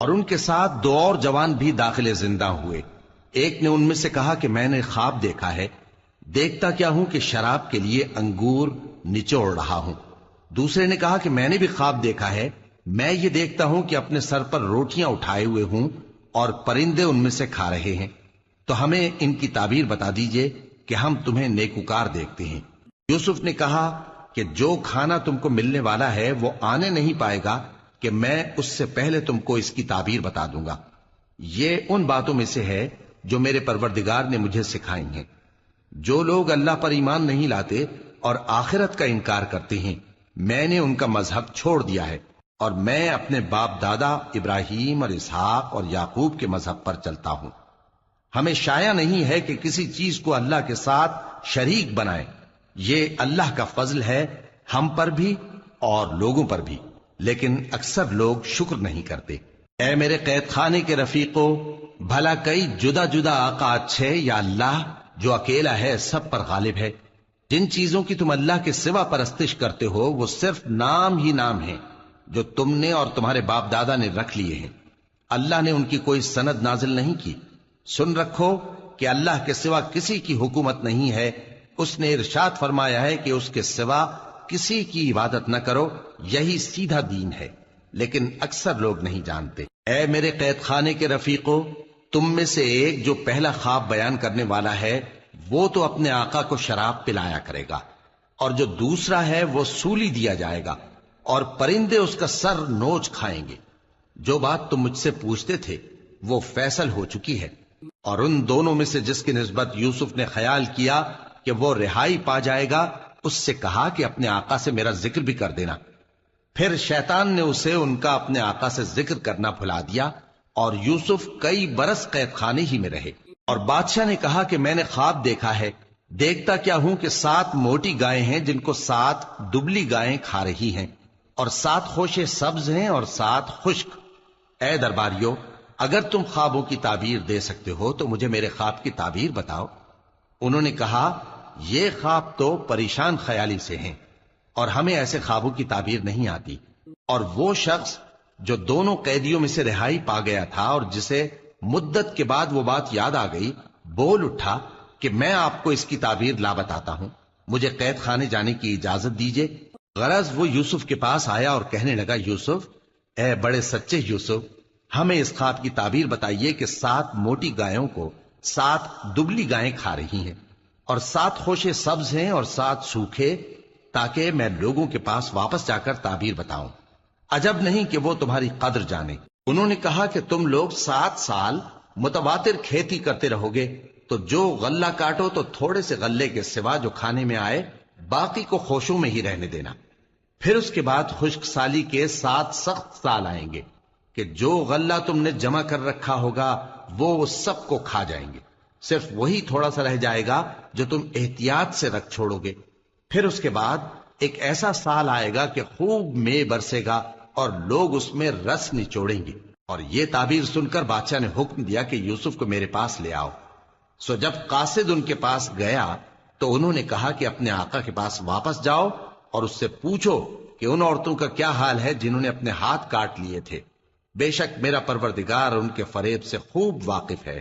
اور ان کے ساتھ دو اور جوان بھی داخل زندہ ہوئے۔ ایک نے ان میں سے کہا کہ میں نے خواب دیکھا ہے، دیکھتا کیا ہوں کہ شراب کے لیے انگور نچوڑ رہا ہوں۔ دوسرے نے کہا کہ میں نے بھی خواب دیکھا ہے، میں یہ دیکھتا ہوں کہ اپنے سر پر روٹیاں اٹھائے ہوئے ہوں اور پرندے ان میں سے کھا رہے ہیں، تو ہمیں ان کی تعبیر بتا دیجئے کہ ہم تمہیں نیکوکار دیکھتے ہیں۔ یوسف نے کہا کہ جو کھانا تم کو ملنے والا ہے وہ آنے نہیں پائے گا کہ میں اس سے پہلے تم کو اس کی تعبیر بتا دوں گا۔ یہ ان باتوں میں سے ہے جو میرے پروردگار نے مجھے سکھائی ہیں۔ جو لوگ اللہ پر ایمان نہیں لاتے اور آخرت کا انکار کرتے ہیں، میں نے ان کا مذہب چھوڑ دیا ہے اور میں اپنے باپ دادا ابراہیم اور اسحاق اور یعقوب کے مذہب پر چلتا ہوں۔ ہمیں شایع نہیں ہے کہ کسی چیز کو اللہ کے ساتھ شریک بنائیں۔ یہ اللہ کا فضل ہے ہم پر بھی اور لوگوں پر بھی، لیکن اکثر لوگ شکر نہیں کرتے۔ اے میرے قید خانے کے رفیقو، بھلا کئی جدا جدا آقا اچھے یا اللہ جو اکیلا ہے سب پر غالب ہے؟ جن چیزوں کی تم اللہ کے سوا پرستش کرتے ہو وہ صرف نام ہی نام ہیں جو تم نے اور تمہارے باپ دادا نے رکھ لیے ہیں۔ اللہ نے ان کی کوئی سند نازل نہیں کی۔ سن رکھو کہ اللہ کے سوا کسی کی حکومت نہیں ہے۔ اس نے ارشاد فرمایا ہے کہ اس کے سوا کسی کی عبادت نہ کرو، یہی سیدھا دین ہے، لیکن اکثر لوگ نہیں جانتے۔ اے میرے قید خانے کے رفیقو، تم میں سے ایک جو پہلا خواب بیان کرنے والا ہے وہ تو اپنے آقا کو شراب پلایا کرے گا، اور جو دوسرا ہے وہ سولی دیا جائے گا اور پرندے اس کا سر نوچ کھائیں گے۔ جو بات تم مجھ سے پوچھتے تھے وہ فیصل ہو چکی ہے۔ اور ان دونوں میں سے جس کی نسبت یوسف نے خیال کیا کہ وہ رہائی پا جائے گا، اس سے کہا کہ اپنے آقا سے میرا ذکر بھی کر دینا۔ پھر شیطان نے اسے ان کا اپنے آقا سے ذکر کرنا بھلا دیا اور یوسف کئی برس قید خانے ہی میں رہے۔ اور بادشاہ نے کہا کہ میں نے خواب دیکھا ہے، دیکھتا کیا ہوں کہ 7 موٹی گائیں ہیں جن کو 7 دبلی گائیں کھا رہی ہیں، اور 7 خوشے سبز ہیں اور 7 خشک۔ اے درباریو، اگر تم خوابوں کی تعبیر دے سکتے ہو تو مجھے میرے خواب کی تعبیر بتاؤ۔ انہوں نے کہا یہ خواب تو پریشان خیالی سے ہیں اور ہمیں ایسے خوابوں کی تعبیر نہیں آتی۔ اور وہ شخص جو دونوں قیدیوں میں سے رہائی پا گیا تھا اور جسے مدت کے بعد وہ بات یاد آ گئی، بول اٹھا کہ میں آپ کو اس کی تعبیر لا بتاتا ہوں، مجھے قید خانے جانے کی اجازت دیجیے۔ غرض وہ یوسف کے پاس آیا اور کہنے لگا، یوسف، اے بڑے سچے یوسف، ہمیں اس خواب کی تعبیر بتائیے کہ 7 موٹی گایوں کو 7 دبلی گائیں کھا رہی ہیں، اور 7 خوشے سبز ہیں اور 7 سوکھے، تاکہ میں لوگوں کے پاس واپس جا کر تعبیر بتاؤں۔ عجب نہیں کہ وہ تمہاری قدر جانے۔ انہوں نے کہا کہ تم لوگ 7 سال متواتر کھیتی کرتے رہو گے، تو جو غلہ کاٹو تو تھوڑے سے غلے کے سوا جو کھانے میں آئے باقی کو خوشوں میں ہی رہنے دینا۔ پھر اس کے بعد خشک سالی کے 7 سخت سال آئیں گے کہ جو غلہ تم نے جمع کر رکھا ہوگا وہ سب کو کھا جائیں گے، صرف وہی تھوڑا سا رہ جائے گا جو تم احتیاط سے رکھ چھوڑو گے۔ پھر اس کے بعد ایک ایسا سال آئے گا کہ خوب مے برسے گا اور لوگ اس میں رس نچوڑیں گے۔ اور یہ تعبیر سن کر بادشاہ نے حکم دیا کہ یوسف کو میرے پاس لے آؤ۔ سو جب قاصد ان کے پاس گیا تو انہوں نے کہا کہ اپنے آقا کے پاس واپس جاؤ اور اس سے پوچھو کہ ان عورتوں کا کیا حال ہے جنہوں نے اپنے ہاتھ کاٹ لیے تھے۔ بے شک میرا پروردگار ان کے فریب سے خوب واقف ہے۔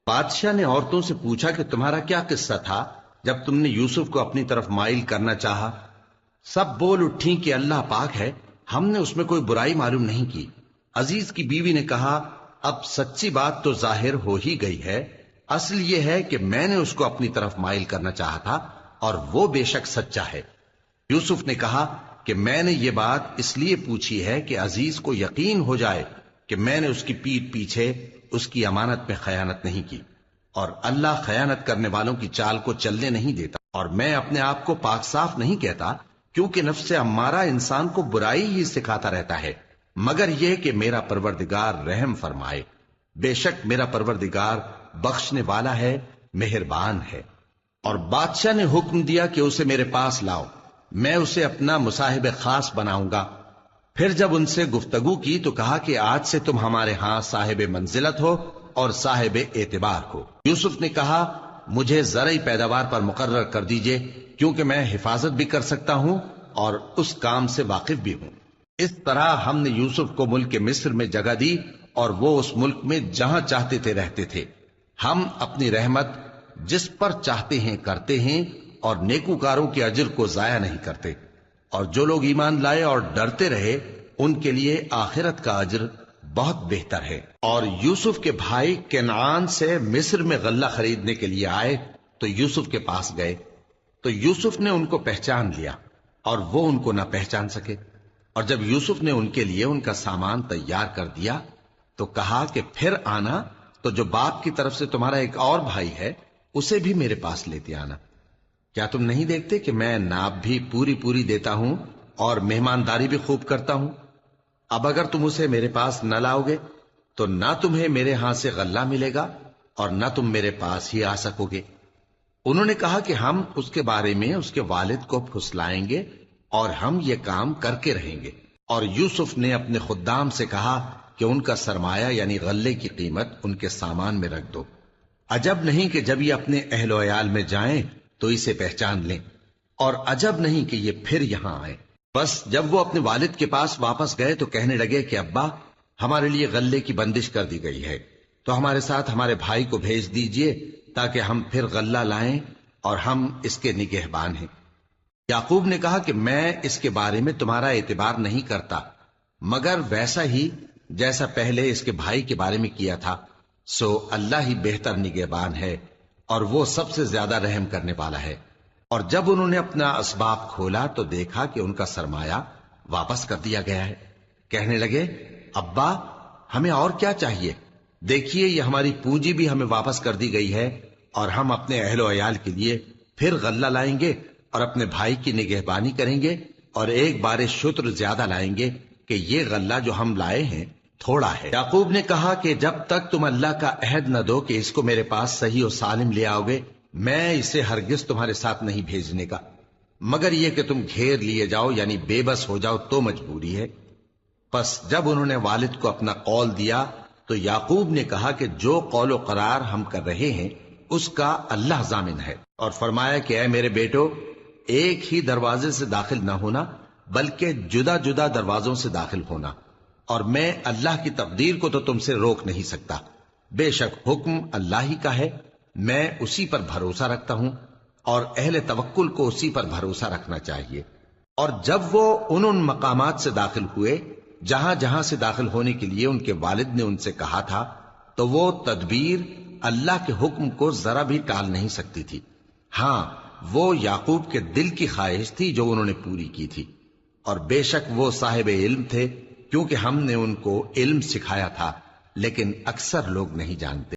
بادشاہ نے عورتوں سے پوچھا کہ تمہارا کیا قصہ تھا جب تم نے یوسف کو اپنی طرف مائل کرنا چاہا؟ سب بول اٹھیں کہ اللہ پاک ہے، ہم نے اس میں کوئی برائی معلوم نہیں کی۔ عزیز کی بیوی نے کہا، اب سچی بات تو ظاہر ہو ہی گئی ہے، اصل یہ ہے کہ میں نے اس کو اپنی طرف مائل کرنا چاہا تھا اور وہ بے شک سچا ہے۔ یوسف نے کہا کہ میں نے یہ بات اس لیے پوچھی ہے کہ عزیز کو یقین ہو جائے کہ میں نے اس کی پیٹھ پیچھے اس کی امانت میں خیانت نہیں کی، اور اللہ خیانت کرنے والوں کی چال کو چلنے نہیں دیتا۔ اور میں اپنے آپ کو پاک صاف نہیں کہتا، کیونکہ نفس امارہ انسان کو برائی ہی سکھاتا رہتا ہے، مگر یہ کہ میرا پروردگار رحم فرمائے۔ بے شک میرا پروردگار بخشنے والا ہے، مہربان ہے۔ اور بادشاہ نے حکم دیا کہ اسے میرے پاس لاؤ، میں اسے اپنا مصاحب خاص بناؤں گا۔ پھر جب ان سے گفتگو کی تو کہا کہ آج سے تم ہمارے ہاں صاحب منزلت ہو اور صاحب اعتبار ہو۔ یوسف نے کہا، مجھے زرعی پیداوار پر مقرر کر دیجئے، کیونکہ میں حفاظت بھی کر سکتا ہوں اور اس کام سے واقف بھی ہوں۔ اس طرح ہم نے یوسف کو ملک مصر میں جگہ دی اور وہ اس ملک میں جہاں چاہتے تھے رہتے تھے. ہم اپنی رحمت جس پر چاہتے ہیں کرتے ہیں اور نیکوکاروں کے اجر کو ضائع نہیں کرتے. اور جو لوگ ایمان لائے اور ڈرتے رہے ان کے لیے آخرت کا اجر بہت بہتر ہے. اور یوسف کے بھائی کنعان سے مصر میں غلہ خریدنے کے لیے آئے تو یوسف کے پاس گئے تو یوسف نے ان کو پہچان لیا اور وہ ان کو نہ پہچان سکے. اور جب یوسف نے ان کے لیے ان کا سامان تیار کر دیا تو کہا کہ پھر آنا تو جو باپ کی طرف سے تمہارا ایک اور بھائی ہے اسے بھی میرے پاس لیتے آنا. کیا تم نہیں دیکھتے کہ میں ناب بھی پوری پوری دیتا ہوں اور مہمانداری بھی خوب کرتا ہوں؟ اب اگر تم اسے میرے پاس نہ لاؤ گے تو نہ تمہیں میرے ہاں سے غلہ ملے گا اور نہ تم میرے پاس ہی آ سکو گے. انہوں نے کہا کہ ہم اس کے بارے میں اس کے والد کو پھسلائیں گے اور ہم یہ کام کر کے رہیں گے. اور یوسف نے اپنے خدام سے کہا کہ ان کا سرمایہ یعنی غلے کی قیمت ان کے سامان میں رکھ دو. عجب نہیں کہ جب یہ اپنے اہل و عیال میں جائیں تو اسے پہچان لیں، اور عجب نہیں کہ یہ پھر یہاں آئے. بس جب وہ اپنے والد کے پاس واپس گئے تو کہنے لگے کہ ابا ہمارے لیے غلے کی بندش کر دی گئی ہے تو ہمارے ساتھ ہمارے بھائی کو بھیج دیجئے تاکہ ہم پھر غلہ لائیں اور ہم اس کے نگہبان ہیں. یعقوب نے کہا کہ میں اس کے بارے میں تمہارا اعتبار نہیں کرتا مگر ویسا ہی جیسا پہلے اس کے بھائی کے بارے میں کیا تھا، سو اللہ ہی بہتر نگہبان ہے اور وہ سب سے زیادہ رحم کرنے والا ہے. اور جب انہوں نے اپنا اسباب کھولا تو دیکھا کہ ان کا سرمایہ واپس کر دیا گیا ہے. کہنے لگے ابا ہمیں اور کیا چاہیے، دیکھیے یہ ہماری پونجی بھی ہمیں واپس کر دی گئی ہے اور ہم اپنے اہل و عیال کے لیے پھر غلہ لائیں گے اور اپنے بھائی کی نگہبانی کریں گے اور ایک بار شتر زیادہ لائیں گے کہ یہ غلہ جو ہم لائے ہیں تھوڑا ہے. یعقوب نے کہا کہ جب تک تم اللہ کا عہد نہ دو کہ اس کو میرے پاس صحیح و سالم لے آؤ گے میں اسے ہرگز تمہارے ساتھ نہیں بھیجنے کا، مگر یہ کہ تم گھیر لیے جاؤ یعنی بے بس ہو جاؤ تو مجبوری ہے. پس جب انہوں نے والد کو اپنا قول دیا تو یعقوب نے کہا کہ جو قول و قرار ہم کر رہے ہیں اس کا اللہ ضامن ہے. اور فرمایا کہ اے میرے بیٹو ایک ہی دروازے سے داخل نہ ہونا بلکہ جدا جدا دروازوں سے داخل ہونا، اور میں اللہ کی تقدیر کو تو تم سے روک نہیں سکتا. بے شک حکم اللہ ہی کا ہے، میں اسی پر بھروسہ رکھتا ہوں اور اہل توکل کو اسی پر بھروسہ رکھنا چاہیے. اور جب وہ ان مقامات سے داخل ہوئے جہاں جہاں سے داخل ہونے کے لیے ان کے والد نے ان سے کہا تھا تو وہ تدبیر اللہ کے حکم کو ذرا بھی ٹال نہیں سکتی تھی. ہاں وہ یعقوب کے دل کی خواہش تھی جو انہوں نے پوری کی تھی، اور بے شک وہ صاحب علم تھے کیونکہ ہم نے ان کو علم سکھایا تھا، لیکن اکثر لوگ نہیں جانتے.